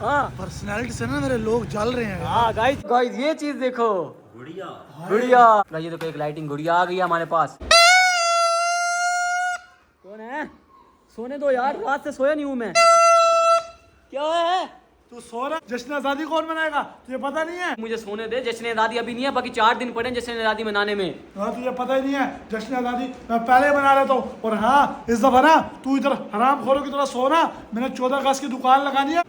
हाँ पर्सनालिटी से ना मेरे लोग जल रहे हैं। हाँ गाइस गाइस ये चीज देखो, गुड़िया गुड़िया। ये देखो एक लाइटिंग गुड़िया आ गई है हमारे पास। कौन है? सोने दो यार, रात से सोया नहीं हूँ मैं। क्या है? तू सो रहा, जश्न आजादी कौन मनाएगा तुझे पता नहीं है? मुझे सोने दे, जश्न आजादी अभी नहीं है, बाकी 4 दिन पड़े जश्न आजादी मनाने में। हाँ तुझे पता ही नहीं है, जश्न आजादी मैं पहले मना लेता हूँ। और हाँ इस दफा ना तू इधर हराम खोरों की तरह सोना, मैंने 14 अगस्त की दुकान लगानी है।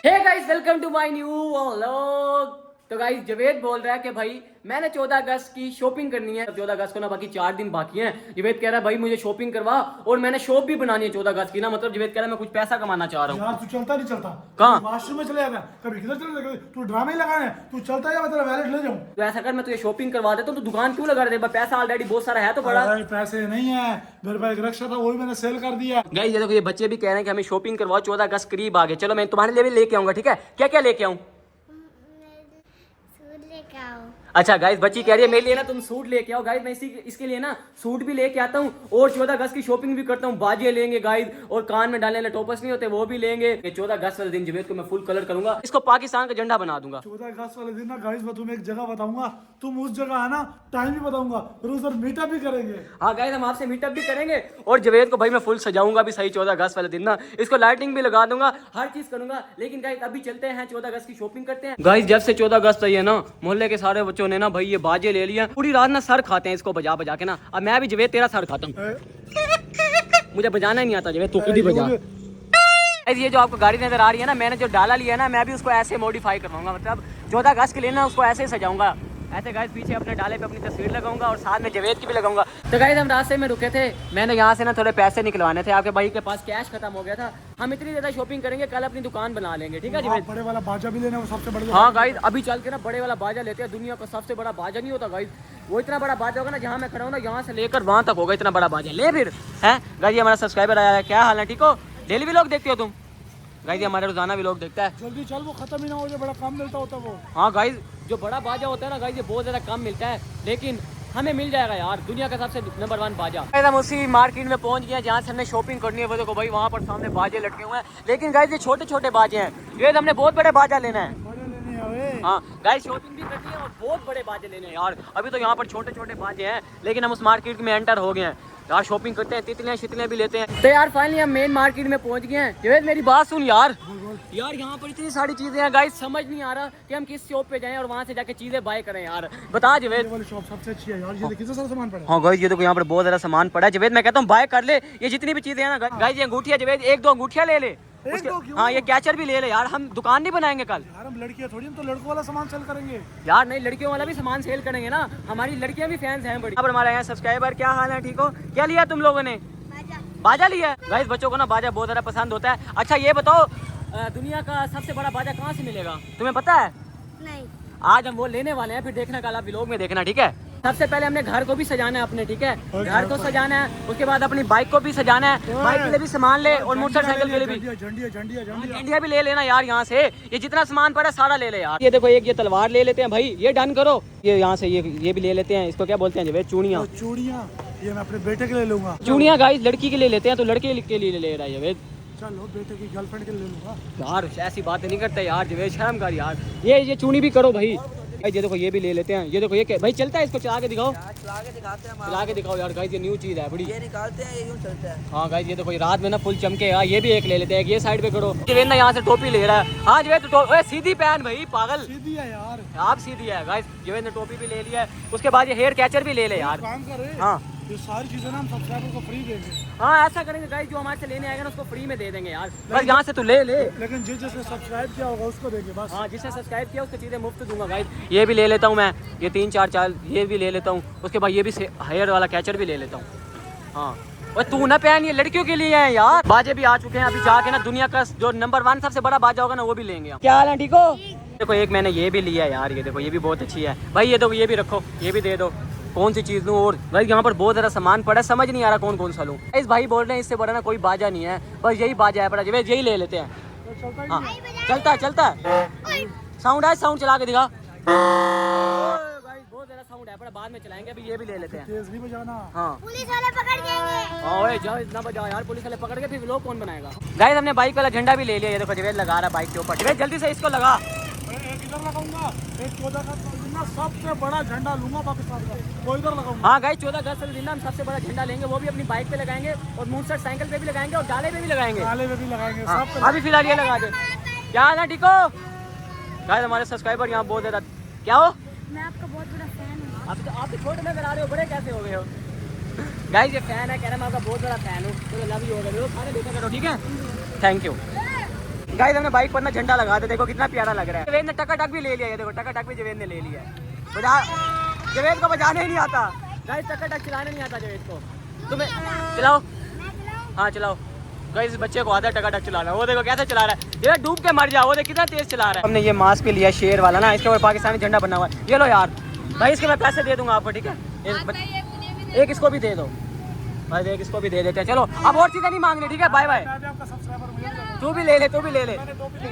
Hey guys welcome to my new vlog. तो गाइस जवेद बोल रहा है कि भाई मैंने 14 अगस्त की शॉपिंग करनी है। 14 अगस्त को ना बाकी 4 दिन बाकी हैं। जवेद कह रहा है भाई मुझे शॉपिंग करवा, और मैंने शॉप भी बनानी है 14 अगस्त की ना। मतलब जवेद कह रहा है मैं कुछ पैसा कमाना चाह रहा हूँ। यार तू चलता नहीं चलता? कहाँ? वॉशरूम में चले जाता है, कभी किधर चले जाता है, तू ड्रामे ही लगाए हैं। तू चलता है या मैं तेरा वैलेट ले जाऊँ? तो ऐसा कर, मैं तुझे शॉपिंग करवा देता हूँ, तो दुकान क्यों लगा रहे थे? पैसा ऑलरेडी बहुत सारा है तो बड़ा। अरे पैसे नहीं है, मेरे पास एक रक्षा था वो भी मैंने सेल कर दिया। गाइस ये देखो ये बच्चे भी कह रहे हैं कि हमें शॉपिंग करवाओ, 14 अगस्त करीब आ गए। चलो मैं तुम्हारे लिए भी लेके आऊंगा, ठीक है? क्या क्या लेके आऊँ? अच्छा गाइस बच्ची कह रही है मेरे लिए ना तुम सूट लेके आओ। गाइस मैं इसके लिए ना सूट भी लेके आता हूँ, और 14 अगस्त की शॉपिंग भी करता हूँ। बाजे लेंगे गाइस, और कान में डालने वाले टोपस नहीं होते वो भी लेंगे। 14 अगस्त वाले दिन जवेद को मैं फुल कलर करूंगा, इसको पाकिस्तान का झंडा बना दूंगा। 14 अगस्त वाले दिन ना गाइस मैं तुम्हें एक जगह बताऊंगा, तुम उस जगह आना, टाइम भी बताऊंगा, फिर उस दिन मीटअप भी करेंगे। हाँ गाइस हम आपसे मीटअप भी करेंगे, और जवेद को भाई मैं फुल सजाऊंगा भी सही 14 अगस्त वाले दिन ना। इसको लाइटिंग भी लगा दूंगा, हर चीज करूंगा। लेकिन गाइस अभी चलते हैं 14 अगस्त की शॉपिंग करते हैं। गाइस जब से 14 अगस्त आई है ना, मोहल्ले के सारे बच्चों ने ना भाई ये बाजे ले लिया, पूरी रात ना सर खाते हैं इसको बजा बजा के ना। अब मैं भी जवेद तेरा सर खाता हूँ, मुझे बजाना ही नहीं आता जवेद, तू खुद ही बजा। ये जो आपको गाड़ी नजर आ रही है ना, मैंने जो डाला लिया है ना, मैं भी उसको ऐसे मॉडिफाई करवाऊंगा। मतलब 14 अगस्त के लिए ना उसको ऐसे ही सजाऊंगा, ऐसे गाइस पीछे अपने डाले पे अपनी तस्वीर लगाऊंगा, और साथ में जवेद की भी लगाऊंगा। तो गाइस हम रास्ते में रुके थे, मैंने यहाँ से ना थोड़े पैसे निकलवाने थे। आपके भाई के पास कैश खत्म हो गया था। हम इतनी ज्यादा शॉपिंग करेंगे, कल अपनी दुकान बना लेंगे, ठीक है जवेद? बड़े वाला बाजा भी लेना, वो सबसे बड़े। हाँ गाइस अभी चल के ना बड़े वाला बाजा लेते हैं। दुनिया का सबसे बड़ा बाजा नहीं होता गाइस, वो इतना बड़ा बाजा होगा ना, जहाँ मैं खड़ा हूँ ना यहाँ से लेकर वहाँ तक होगा, इतना बड़ा बाजा। ले फिर है गाइस, हमारा सब्सक्राइबर आया है, क्या हाल है? ठीक हो? डेली व्लॉग देखते हो तुम? गाइस हमारे रोजाना व्लॉग देखता है। जल्दी चल, वो खत्म ही ना हो जाए, बड़ा काम मिलता होता वो। हाँ गाइस जो बड़ा बाजा होता है ना गाइस, ये बहुत ज्यादा कम मिलता है, लेकिन हमें मिल जाएगा यार, दुनिया का सबसे नंबर 1 बाजा। हम उसी मार्केट में पहुंच गए जहाँ से हमने शॉपिंग करनी है। वो देखो भाई वहाँ पर सामने बाजे लटके हुए हैं, लेकिन गाइस ये छोटे छोटे बाजे हैं। ये हमने बहुत बड़े बाजा लेना है। हाँ गाइस शॉपिंग भी करनी है और बहुत बड़े बाजे लेने हैं यार। अभी तो यहाँ पर छोटे छोटे बाजे हैं, लेकिन हम उस मार्केट में एंटर हो गए हैं यार। शॉपिंग करते हैं, तितलियाँ शितलियाँ भी लेते हैं। तो यार फाइनली हम मेन मार्केट में पहुंच गए हैं। जवेद मेरी बात सुन यार, यार यहाँ पर इतनी सारी चीजें हैं गाइस, समझ नहीं आ रहा कि हम किस शॉप पे जाएं और वहाँ से जाके चीजें बाय करें यार। बता जवेद। वाली शॉप सबसे अच्छी है यार, ये देखिए सारा सामान पड़ा है। हाँ गाइस ये देखो यहाँ पर बहुत ज्यादा सामान पड़ा है। जवेद मैं कहता हूँ बाय कर ले, ये जितनी भी चीजें हैं ना गाइस। ये अंगूठियाँ जवेद 1-2 अंगूठियाँ ले ले। हाँ ये कैचर भी ले ले यार, हम दुकान नहीं बनाएंगे कल यार। हम लड़कियां थोड़ी, हम तो लड़कों वाला सामान सेल करेंगे यार। नहीं लड़कियों वाला भी सामान सेल करेंगे ना, हमारी लड़कियां भी फैंस हैं बड़ी। हमारे यहाँ सब्सक्राइबर, क्या हाल है? ठीक हो? क्या लिया तुम लोगों ने? बाजा लिया है गाइस। बच्चों को ना बाजा बहुत ज्यादा पसंद होता है। अच्छा ये बताओ दुनिया का सबसे बड़ा बाजा कहाँ से मिलेगा, तुम्हें पता है? नहीं। आज हम वो लेने वाले हैं, फिर देखना कल आप व्लॉग में देखना, ठीक है? सबसे पहले हमने घर को भी सजाना है अपने, ठीक है? घर को सजाना है, उसके बाद अपनी बाइक को भी सजाना है। बाइक के लिए भी सामान ले, और मोटरसाइकिल के लिए भी। झंडिया भी ले लेना यार यहाँ से, ये जितना सामान पड़ा सारा ले ले यार। ये देखो एक ये तलवार ले लेते हैं भाई, ये डन करो। ये यहाँ से ये भी ले लेते हैं, इसको क्या बोलते हैं जवेद? चूड़ियाँ। चूड़ियाँ ये मैं अपने बेटे के लिए लूंगा। चूड़ियाँ गाइस लड़की के लिए लेते हैं, तो लड़के के लिए ले रहा है जवेद। चलो बेटे की गर्लफ्रेंड के लिए लूंगा यार। ऐसी बातें नहीं करते यार जवेद, शर्म कर यार। ये चूड़ी भी करो भाई। ये देखो ये भी ले लेते हैं। ये देखो ये भाई चलता है, इसको चला के दिखाओ। चला के दिखाते हैं, चला के दिखाओ यार गाइस, ये न्यू चीज है बड़ी। ये निकालते हैं, ये यूं चलता है। हाँ गाइस ये देखो ये रात में ना फुल चमके यार। ये भी एक ले लेते हैं, ये साइड पे करो। जवेद ना यहाँ से टोपी ले रहा है। हाँ जवेद तो सीधी पहन भाई, पागल। सीधी है यार, आप सीधी है गाइस। जवेद ने टोपी भी ले लिया है, उसके बाद ये हेयर कैचर भी ले ले यार। काम करे। हाँ ये सारी चीजें ना हम सब्सक्राइबर को फ्री देंगे। हाँ ऐसा करेंगे गाइस, जो हमारे से लेने आएगा ना उसको फ्री में दे देंगे यार। बस यहाँ से तू ले ले, लेकिन जिसने सब्सक्राइब किया होगा उसको देंगे बस। हाँ जिसने सब्सक्राइब किया उसको चीज़ें मुफ्त दूंगा गाइस। ये भी ले लेता हूँ मैं, ये 3-4 ये भी ले लेता हूँ। उसके बाद ये भी हेयर वाला कैचर भी ले लेता हूँ। हाँ और तू ना पहन, ये लड़कियों के लिए है यार। बाजे भी आ चुके हैं, अभी जाके ना दुनिया का जो नंबर 1 सबसे बड़ा बाजा होगा ना वो भी लेंगे। क्या हाल है? ठीक हो? देखो एक मैंने ये भी लिया यार, ये देखो ये भी बहुत अच्छी है भाई। ये देखो ये भी रखो, ये भी दे दो। कौन सी चीज़ लूँ? और भाई यहाँ पर बहुत ज़्यादा सामान पड़ा है, समझ नहीं आ रहा कौन कौन सा लूँ। इस भाई बोल रहे हैं इससे बड़ा ना कोई बाजा नहीं है, बस यही बाजा है पड़ा। जवेद यही ले लेते हैं। हाँ चलता है चलता है। साउंड चला के दिखा। बहुत ज़्यादा साउंड साउंड है पर बाद में चलाएंगे, अभी ये भी ले लेते हैं। तेज नहीं बजाना। हाँ पुलिस वाले पकड़ जाएंगे। ओए जाओ इतना बजाओ यार, पुलिस वाले पकड़ के फिर लोग कौन बनाएगा। गाइस हमने बाइक वाला झंडा भी ले लिया, ये देखो जवेद लगा रहा है बाइक के ऊपर। जवेद जल्दी से इसको लगा। एक इधर लगाऊंगा, एक 14 अगस्त वाले दिन ना सबसे बड़ा झंडा लूंगा पाकिस्तान का, वो इधर लगाऊंगा। हाँ गाइस 14 अगस्त वाले दिन हम सबसे बड़ा झंडा लेंगे, वो भी अपनी बाइक पे लगाएंगे और मूनसर साइकिल पे भी लगाएंगे और डाले पे भी लगाएंगे। नाले में भी लगाएंगे हाँ, सब पे। अभी फिलहाल ये लगा दे। क्या है ना टिको। गाइस हमारे सब्सक्राइबर यहाँ बहुत ज्यादा। क्या हो मैं आपका बहुत बड़ा फैन हूँ। आप तो छोटे नजर आ रहे हो, बड़े कैसे हो गए हो। गाइस ये फैन है, कह रहा मैं आपका बहुत बड़ा फैन हूँ। चलो लव यू हो गए, खाने देखा करो ठीक है, थैंक यू। गाइस हमने बाइक पर ना झंडा लगा दे, देखो कितना प्यारा लग रहा है। जवेद ने टकाटक भी ले लिया, ये देखो टकाटक भी जवेद ने ले लिया है। बजा जवेद को बजाने ही नहीं आता। गाइस टकाटक चलाने नहीं आता जवेद को। तुम्हें चलाओ, हाँ चलाओ। गाइस इस बच्चे को आता है टकाटक चलाना, वो देखो कैसे चला रहा है। ये डूब के मर जाओ, वो देखो कितना तेज चला रहा है। हमने ये मास्क भी लिया शेर वाला ना, इसके ऊपर पाकिस्तानी झंडा बना हुआ है। ये लो यार भाई, इसके मैं पैसे दे दूंगा आपको ठीक है। एक इसको भी दे दो भाई, एक इसको भी दे देते हैं। चलो अब और चीजें नहीं मांगनी ठीक है, बाय बाय। मैं भी आपका सब्सक्राइबर हूँ, तू भी ले ले, तू भी ले ले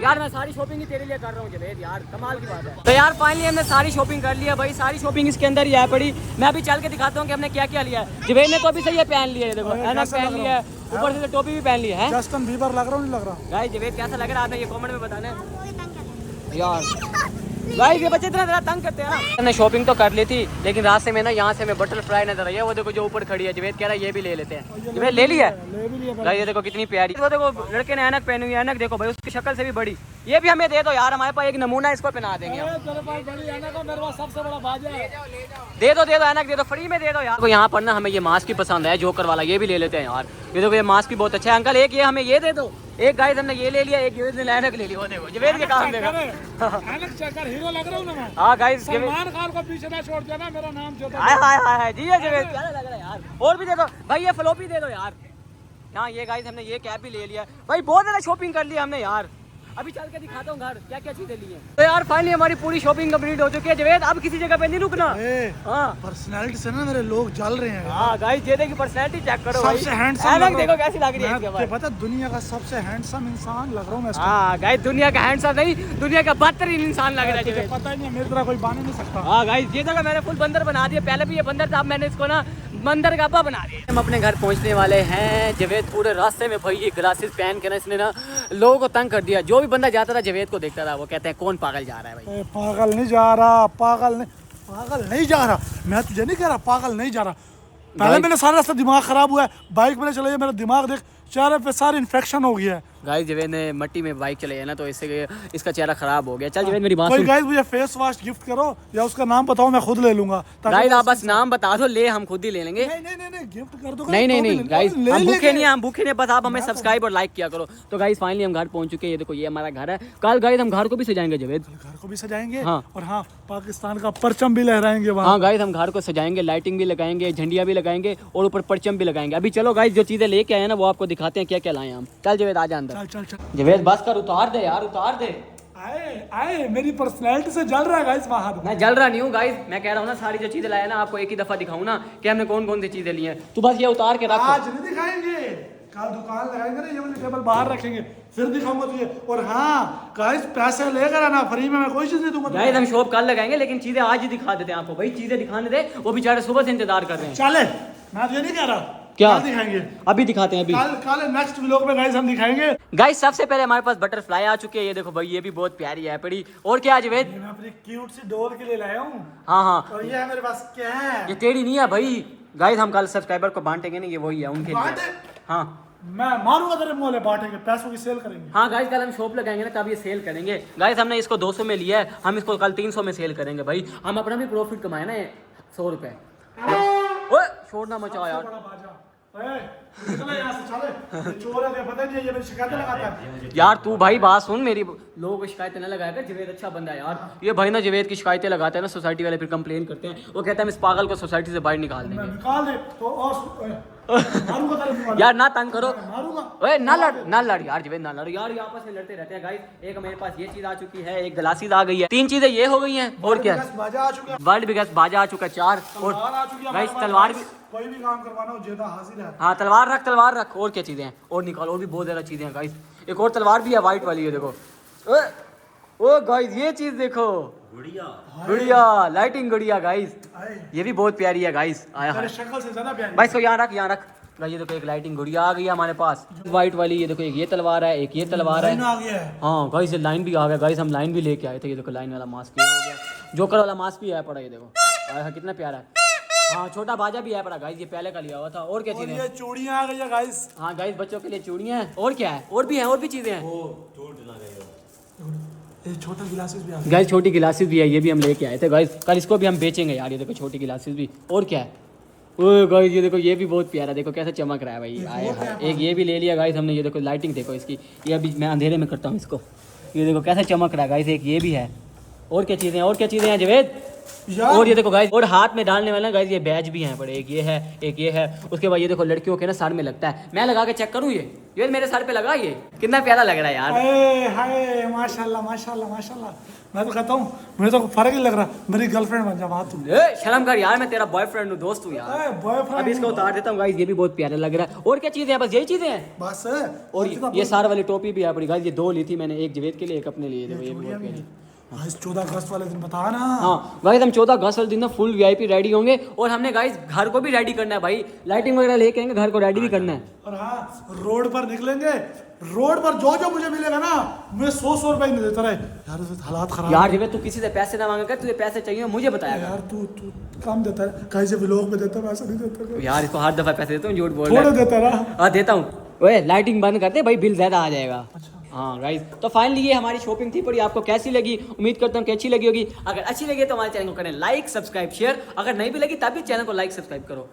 यार। मैं सारी शॉपिंग ही तेरे लिए कर रहा हूँ जवेद यार, कमाल की बात है। तो यार फाइनली हमने सारी शॉपिंग कर लिया भाई, सारी शॉपिंग इसके अंदर ही है पड़ी। मैं अभी चल के दिखाता हूँ कि हमने क्या क्या लिया है। जवेद ने तो अभी सही है पहन लिया है, देखो ऐनक पहन लिया है, ऊपर से टोपी भी पहन ली है। जस्टिन बीबर लग रहा हूँ नहीं लग रहा? गाइस जवेद कैसा लग रहा है आपने ये कमेंट में बताना है यार। गाइस ये बच्चे इतना तंग करते हैं ना। हमने शॉपिंग तो कर ली थी, लेकिन रास्ते में ना यहाँ से हमें बटरफ्लाई नजर आई है, वो देखो जो ऊपर खड़ी है। जवेद कह रहा है ये भी ले लेते हैं। जवेद ले लिया है, ले भी लिया गाइस ये देखो कितनी प्यारी। वो देखो लड़के ने ऐनक पहनी हुई है, ऐनक देखो भाई उसकी शक्ल से भी बड़ी। ये भी हमें दे दो यार, हमारे पास एक नमूना है, इसको पहना देंगे हम। तेरे पास बड़ी ऐनक है, मेरे पास सबसे बड़ा बाजा है। दे दो ऐनक दे दो, फ्री में दे दो यार। तो यहाँ पर ना हमें ये मास्क ही पसंद है, जोकर वाला, ये भी ले लेते हैं यार। ये देखो ये मास्क भी बहुत अच्छा है अंकल, एक ये हमें ये दे दो। एक गाइस हमने ये ले लिया, एक जवेद ने ऐनक ले लिया। वो देखो जवेद के काम देगा। ऐनक चेक कर, हीरो लग रहा हूँ ना मैं। हाँ गाइस सलमान खान को पीछे ना छोड़ देना, मेरा नाम जो हाय हाय हाय हाय जी जवेद प्यारा लग रहा है यार। और भी दे दो भाई, ये फ्लोपी दे दो यार। हाँ ये गाइस हमने ये कैप भी ले लिया भाई, बहुत ज्यादा शॉपिंग कर लिया हमने यार। अभी चल के दिखाता हूँ घर क्या क्या चीजें ली हैं। तो यार फाइनली हमारी पूरी शॉपिंग कंप्लीट हो चुकी है जवेद, अब किसी जगह पे नहीं रुकना। हाँ पर्सनैलिटी से ना मेरे लोग जल रहे हैं। हाँ गाइस ये देखिए पर्सनैलिटी चेक करो भाई, सबसे हैंडसम ऐनक देखो कैसी लग रही है इसके मैं बाद। पता दुनिया का सबसे हैंडसम इंसान लग रहा हूँ मैं इसको। हाँ गाइस दुनिया का हैंडसम नहीं, दुनिया का बदतरीन इंसान लग रहा है तुझे जवेद। पता ही नहीं है, मेरी तरह कोई बन ही नहीं सकता। हाँ गाइस ये जगह मैंने फुल बंदर बना दिया, पहले भी ये बंदर था, अब मैंने इसको ना बंदर का अब्बा बना दिया। हम अपने घर पहुंचने वाले हैं। जवेद पूरे रास्ते में भाई ये ग्लासेस पहन के ना इसने ना लोगों को तंग कर दिया। जो भी बंदा जाता था जवेद को देखता था, वो कहते हैं कौन पागल जा रहा है भाई। पागल नहीं जा रहा, पागल नहीं जा रहा। मैं तुझे नहीं कह रहा पागल नहीं जा रहा। पहले मैंने सारा रास्ता दिमाग खराब हुआ है, बाइक मैंने चलाई है, मेरा दिमाग देख चेहरे पे सारी इन्फेक्शन हो गया है। गाइस जवेद ने मट्टी में बाइक चलाई है ना, तो इससे इसका चेहरा खराब हो गया। चल जवेद मेरी बात कोई सुन। गाइस मुझे फेस वॉश गिफ्ट करो या उसका नाम बताओ, मैं खुद ले लूंगा। गाइस आप बस नाम बता दो, ले हम खुद ही ले लेंगे। नहीं गिफ्ट कर दो। नहीं गाइस हम भूखे नहीं हैं, हम भूखे नहीं, बस आप हमें सब्सक्राइब और लाइक किया करो। तो गाइस फाइनली हम घर पहुंच चुके हैं, ये देखो ये हमारा घर है। कल गाइस हम घर को भी सजाएंगे जवेद, घर को भी सजाएंगे। हाँ। और हाँ पाकिस्तान का परचम भी लहराएंगे वहाँ। हाँ गाइस हम घर को सजाएंगे, लाइटिंग भी लगाएंगे, झंडियाँ भी लगाएंगे और ऊपर परचम भी लगाएंगे। अभी चलो गाइस जो चीजें लेके आए हैं ना वो आपको दिखाते हैं क्या क्या लाए हम। चल जवेद आ जा अंदर। चल जवेद बस कर, उतार दे यार उतार दे। आए मेरी पर्सनैलिटी से जल रहा है गाइस बाहर। मैं जल रहा नहीं हूँ गाइस, मैं कह रहा हूँ ना सारी जो चीजें लाए ना आपको एक ही दफा दिखाऊं ना कि हमने कौन कौन सी चीजें ली हैं। तू बस ये उतार के रख। आज नहीं दिखाएंगे, कल दुकान लगाएंगे ना, ये वाली टेबल बाहर रखेंगे फिर दिखाऊंगा तुझे। और हाँ गाइस पैसे लेकर आना, फ्री में मैं कोई चीज नहीं दूंगा। गाइस हम शॉप कल लगाएंगे, लेकिन चीजें आज ही दिखा देते हैं आपको भाई। चीजें दिखाने दे, वो बेचारे सुबह से इंतजार कर रहे हैं। चले मैं तुझे नहीं कह रहा क्या कल दिखाएंगे, अभी दिखाते हैं। अभी कल नेक्स्ट व्लॉग में गाइस हम दिखाएंगे। गाइस सबसे पहले हमारे पास बटरफ्लाई आ चुकी है, ये देखो भाई ये भी बहुत प्यारी है पड़ी। और क्या जवेद? मैं अपनी क्यूट सी डॉल के लिए लाया हूँ। हाँ हाँ और ये है मेरे पास, क्या है ये तेरी नहीं है भाई। गाइस हम कल सब्सक्राइबर को बांटेंगे नहीं, ये वही है उनके लिए। बांटे? हाँ मैं मारूंगा तेरे मुंह में, बांटेंगे पैसों की सेल करेंगे। हाँ गाइस कल हम शॉप लगाएंगे ना तब ये सेल करेंगे। गाइस हमने इसको 200 में लिया है, हम इसको कल 300 में सेल करेंगे भाई। हम अपना भी प्रॉफिट कमाए ना 100 रुपए। ओए शोर ना मचाओ यार। बड़ा बाजा निकले यहाँ से, चले। ये चोर है, पता नहीं है, ये मेरी शिकायतें लगाता है। यार तू भाई बात सुन मेरी, लोगों को शिकायतें ना लगाया कर, जवेद अच्छा बंदा है यार। ये भाई ना जवेद की शिकायतें लगाते हैं ना, सोसाइटी वाले फिर कंप्लेन करते हैं। वो कहता है हम इस पागल को सोसाइटी से बाहर निकाल मैं देंगे। निकाल दे तो और मारूंगा तेरे मुंह में। यार ना तंग करो, मारूंगा। ओए ना लड़ यार जवेद, ना लड़ यार। ये आपस में लड़ते रहते हैं गाइस। एक मेरे पास ये चीज आ चुकी है, एक ग्लासीज आ गई है, 3 चीजें ये हो गई हैं। और क्या बाजा आ चुका है, वर्ल्ड बिगेस्ट बाजा आ चुका है 4। और तलवार आ चुकी है गाइस हमारे पास। तलवार भी, कोई भी काम करवाना हो जेदा हाजिर है। हाँ तलवार रख। और क्या चीजें हैं और निकाल, और भी बहुत ज्यादा चीजें हैं गाइस। एक और तलवार भी है वाइट वाली है देखो। ओ गाइस ये चीज देखो, गुड़िया लाइटिंग गुड़िया गाइस, ये भी बहुत प्यारी है गाइस। आया मेरे शक्ल से ज्यादा प्यारी। भाई इसको यहाँ रख गाइस। ये देखो एक लाइटिंग गुड़िया आ गई है हमारे पास व्हाइट वाली। ये देखो एक ये तलवार है, एक ये तलवार है। लाइन आ गया है। हाँ गाइस ये लाइन भी आ गया गाइस, हम लाइन भी लेके आए थे। ये देखो लाइन वाला मास्क भी हो गया, जोकर वाला मास्क भी आया पड़ा। ये देखो आया है, कितना प्यारा है। हाँ छोटा बाजा भी आया पड़ा गाइस, ये पहले का लिया हुआ था। और क्या और चीजें ये हैं? चूड़ियां आ गई है गाइस। हाँ गाइस बच्चों के लिए चूड़ियां हैं। और क्या है? और भी हैं, और भी चीजें हैं ये छोटा गिलासेस भी आ गए। गाइस। छोटी गिलासेस भी है, ये भी हम लेके आए थे गाइस। कल इसको भी हम बेचेंगे यार। ये देखो छोटी गिलासेस भी। और क्या है? ओए गाइस ये देखो ये भी बहुत प्यारा, देखो कैसे चमक रहा है भाई। आया है, एक ये भी ले लिया गाइस हमने। ये देखो लाइटिंग देखो इसकी, ये अभी मैं अंधेरे में करता हूँ इसको। ये देखो कैसे चमक रहा है गाइस। एक ये भी है। और क्या चीजें हैं? और क्या चीजें हैं जवेद? यार और ये देखो गाइस, और हाथ में डालने वाला गाइस ये बैज भी हैं बड़े। एक ये है, एक ये है। उसके बाद ये देखो लड़कियों के ना सर में लगता है। मैं लगा के चेक करूँ ये मेरे सर पे लगा। ये कितना प्यारा लग रहा है यार। हाय हाय माशाल्लाह माशाल्लाह माशाल्लाह। मैं तो कहता हूँ मुझे तो फर्क ही लग रहा। मेरी गर्लफ्रेंड बन जा वहाँ तू। ए, शर्म कर यार, मैं तेरा बॉयफ्रेंड हूँ, दोस्त हूँ यार। बॉयफ्रेंड अभी इसको उतार देता हूँ गाइस। ये भी बहुत प्यारा लग रहा है। और क्या चीजें हैं? बस यही चीजें हैं। बस। और ये सार वाली टोपी भी है बड़ी गाइस। ये दो ली थी मैंने, एक जवेद के लिए, एक अपने लिए। देखो ये भी बहुत प्यारी। 14 अगस्त वाले दिन बता ना। हाँ गाइस हम 14 अगस्त वाले दिन ना फुल वीआईपी रेडी होंगे। और हमने गाइस घर को भी रेडी करना है भाई, लाइटिंग वगैरह लेके आएंगे, घर को रेडी भी करना है। और हाँ रोड पर निकलेंगे, रोड पर जो जो मुझे मिलेगा ना मैं 100 रुपए नहीं देता रहे यार। हालात खराब यार जवेद तू किसी से पैसे ना मांगा कर, तुझे पैसे चाहिए मुझे बताया कर। यार। तू तू कम देता है कहीं से व्लॉग में देता है, मैं ऐसा नहीं देता। यार इसको हर दफा पैसे देता हूँ, झूठ बोल रहा थोड़ा है। देता रहा। हाँ देता हूँ। ओए लाइटिंग बंद कर दे भाई, बिल ज्यादा आ जाएगा। हाँ गाइस तो फाइनली ये हमारी शॉपिंग थी पड़ी। आपको कैसी लगी? उम्मीद करता हूँ कि अच्छी लगी होगी। अगर अच्छी लगी तो हमारे चैनल को करें लाइक सब्सक्राइब शेयर। अगर नहीं भी लगी तब भी चैनल को लाइक सब्सक्राइब करो।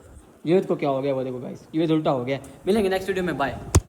ये को क्या हो गया वो देखो गाइस, ये उल्टा हो गया। मिलेंगे नेक्स्ट वीडियो में, बाय।